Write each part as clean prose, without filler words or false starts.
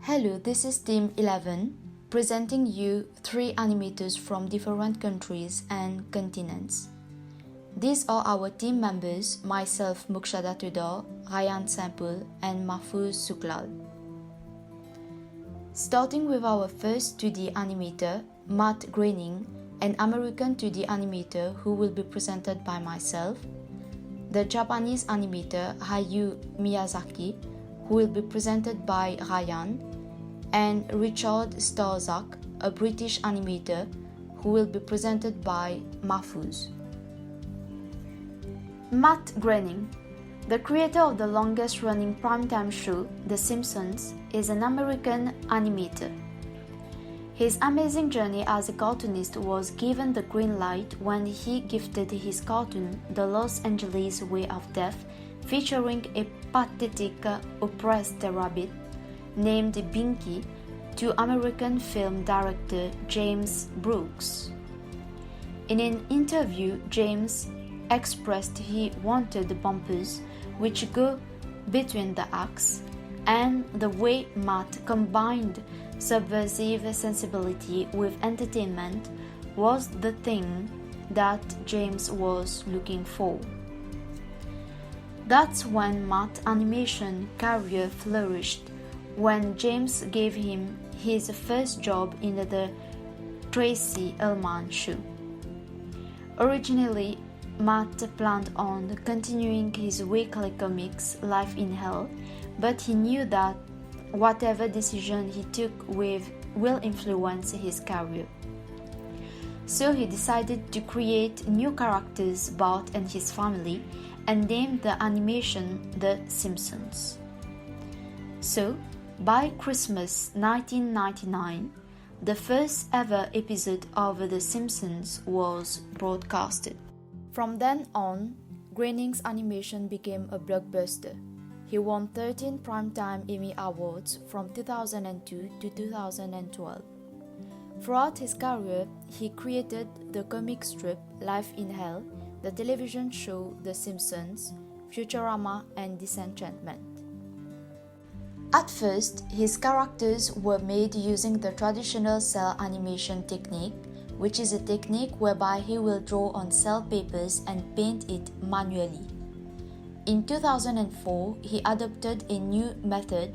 Hello, this is Team 11, presenting you 3 animators from different countries and continents. These are our team members, myself Mukshada Tudor, Ryan Sample and Mahfouz Suklal. Starting with our first 2D animator, Matt Groening, an American 2D animator who will be presented by myself, the Japanese animator Hayao Miyazaki, who will be presented by Ryan, and Richard Starzak, a British animator, who will be presented by Mahfouz. Matt Groening, the creator of the longest-running primetime show, The Simpsons, is an American animator. His amazing journey as a cartoonist was given the green light when he gifted his cartoon The Los Angeles Way of Death, featuring a pathetic, oppressed rabbit named Binky, to American film director James Brooks. In an interview, James expressed he wanted the bumpers which go between the acts, and the way Matt combined subversive sensibility with entertainment was the thing that James was looking for. That's when Matt's animation career flourished, when James gave him his first job in the Tracey Ullman Show. Originally, Matt planned on continuing his weekly comics Life in Hell, but he knew that whatever decision he took will influence his career. So he decided to create new characters, Bart and his family, and named the animation The Simpsons. So, by Christmas 1999, the first ever episode of The Simpsons was broadcasted. From then on, Groening's animation became a blockbuster. He won 13 Primetime Emmy Awards from 2002 to 2012. Throughout his career, he created the comic strip Life in Hell, the television show The Simpsons, Futurama, and Disenchantment. At first, his characters were made using the traditional cel animation technique, which is a technique whereby he will draw on cel papers and paint it manually. In 2004, he adopted a new method,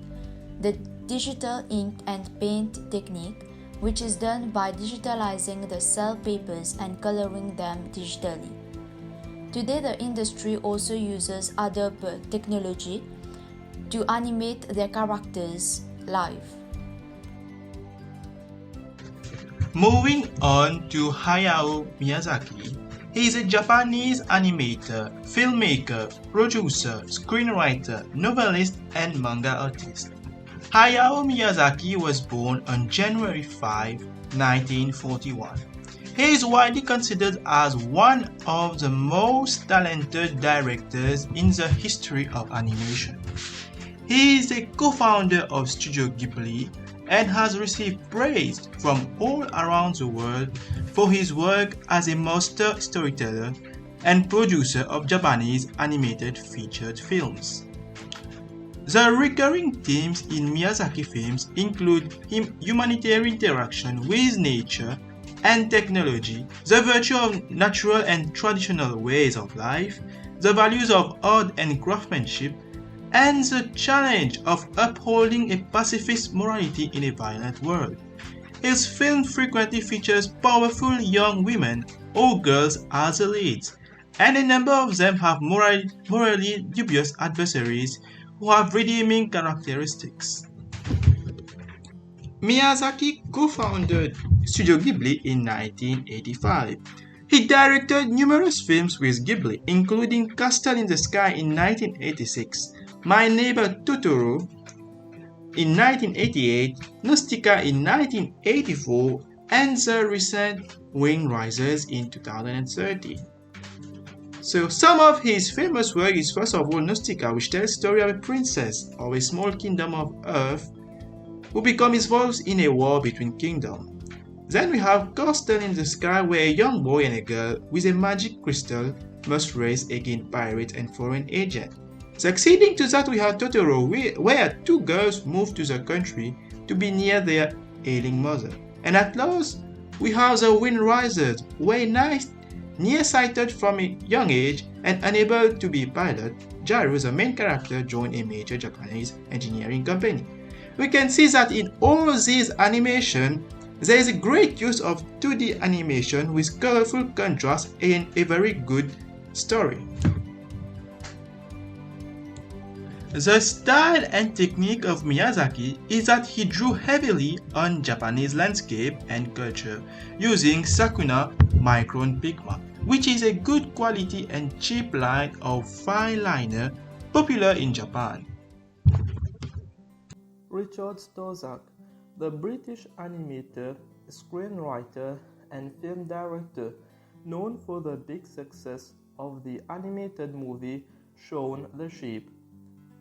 the digital ink and paint technique, which is done by digitalizing the cel papers and coloring them digitally. Today, the industry also uses Adobe technology to animate their characters live. Moving on to Hayao Miyazaki, he is a Japanese animator, filmmaker, producer, screenwriter, novelist, and manga artist. Hayao Miyazaki was born on January 5, 1941. He is widely considered as one of the most talented directors in the history of animation. He is a co-founder of Studio Ghibli and has received praise from all around the world for his work as a master storyteller and producer of Japanese animated featured films. The recurring themes in Miyazaki films include humanitarian interaction with nature and technology, the virtue of natural and traditional ways of life, the values of art and craftsmanship, and the challenge of upholding a pacifist morality in a violent world. His film frequently features powerful young women or girls as the leads, and a number of them have morally dubious adversaries who have redeeming characteristics. Miyazaki co-founded Studio Ghibli in 1985. He directed numerous films with Ghibli, including Castle in the Sky in 1986, My Neighbor Totoro in 1988, Nausicaa in 1984, and the recent Wind Rises in 2013. So some of his famous work is first of all Nausicaa, which tells the story of a princess of a small kingdom of Earth who becomes involved in a war between kingdoms. Then we have Castle in the Sky, where a young boy and a girl with a magic crystal must race against pirates and foreign agents. Succeeding to that, we have Totoro, where two girls move to the country to be near their ailing mother. And at last, we have The Wind Rises, where nearsighted from a young age and unable to be a pilot, Jiro, the main character, joined a major Japanese engineering company. We can see that in all these animations, there is a great use of 2D animation with colorful contrast and a very good story. The style and technique of Miyazaki is that he drew heavily on Japanese landscape and culture using Sakuna Micron Pigma, which is a good quality and cheap line of fine liner popular in Japan. Richard Storzak, the British animator, screenwriter, and film director, known for the big success of the animated movie Shaun the Sheep.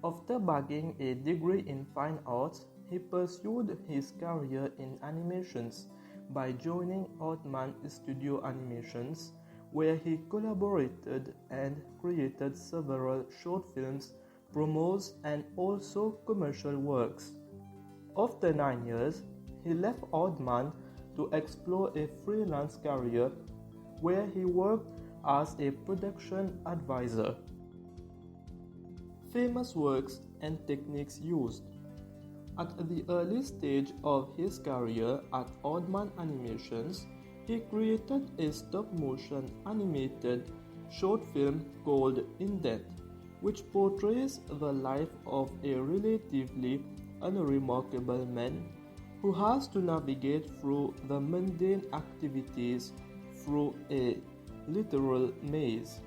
After bagging a degree in fine arts, he pursued his career in animations by joining Aardman Studio Animations, where he collaborated and created several short films, promos, and also commercial works. After 9 years, he left Aardman to explore a freelance career where he worked as a production advisor. Famous works and techniques used. At the early stage of his career at Aardman Animations, he created a stop-motion animated short film called Indent, which portrays the life of a relatively unremarkable man who has to navigate through the mundane activities through a literal maze.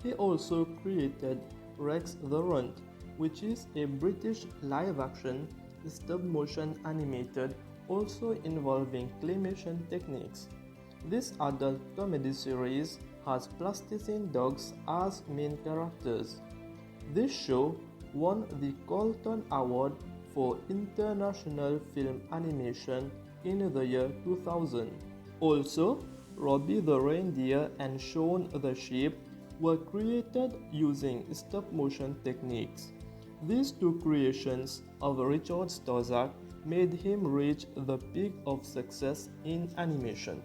He also created Rex the Runt, which is a British live-action stop-motion animated also involving claymation techniques. This adult comedy series has plasticine dogs as main characters. This show won the Colton Award for International Film Animation in the year 2000. Also, Robbie the Reindeer and Shaun the Sheep were created using stop-motion techniques. These two creations of Richard Storzak made him reach the peak of success in animation.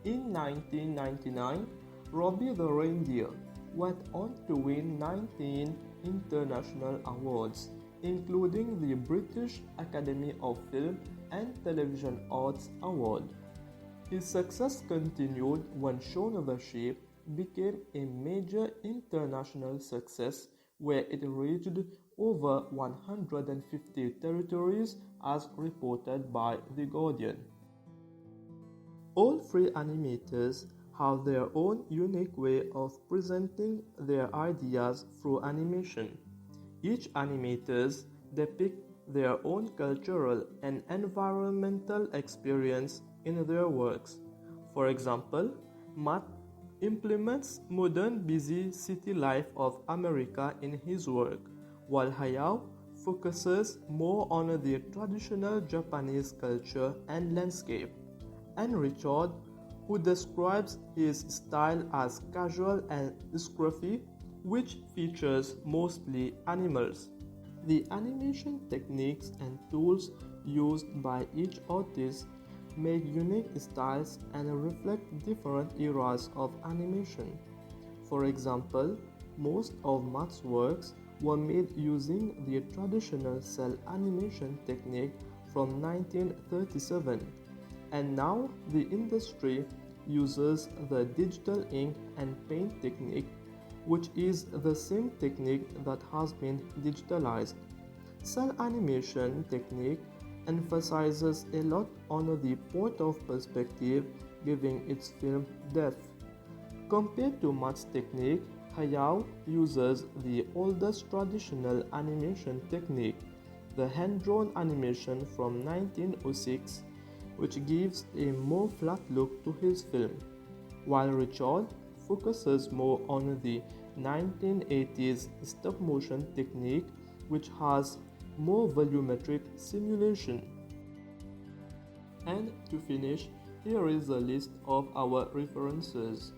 In 1999, Robbie the Reindeer went on to win 19 international awards, including the British Academy of Film and Television Arts Award. His success continued when Shaun the Sheep became a major international success, where it reached over 150 territories as reported by The Guardian. All three animators have their own unique way of presenting their ideas through animation. Each animators depict their own cultural and environmental experience in their works. For example, Matt implements modern busy city life of America in his work, while Hayao focuses more on the traditional Japanese culture and landscape, and Richard, who describes his style as casual and scruffy, which features mostly animals. The animation techniques and tools used by each artist make unique styles and reflect different eras of animation. For example, most of Matt's works were made using the traditional cel animation technique from 1937, and now the industry uses the digital ink and paint technique, which is the same technique that has been digitalized. Cel animation technique emphasizes a lot on the point of perspective, giving its film depth. Compared to Matt's technique, Hayao uses the oldest traditional animation technique, the hand-drawn animation from 1906, which gives a more flat look to his film, while Richard focuses more on the 1980s stop-motion technique, which has more volumetric simulation. And to finish, here is a list of our references.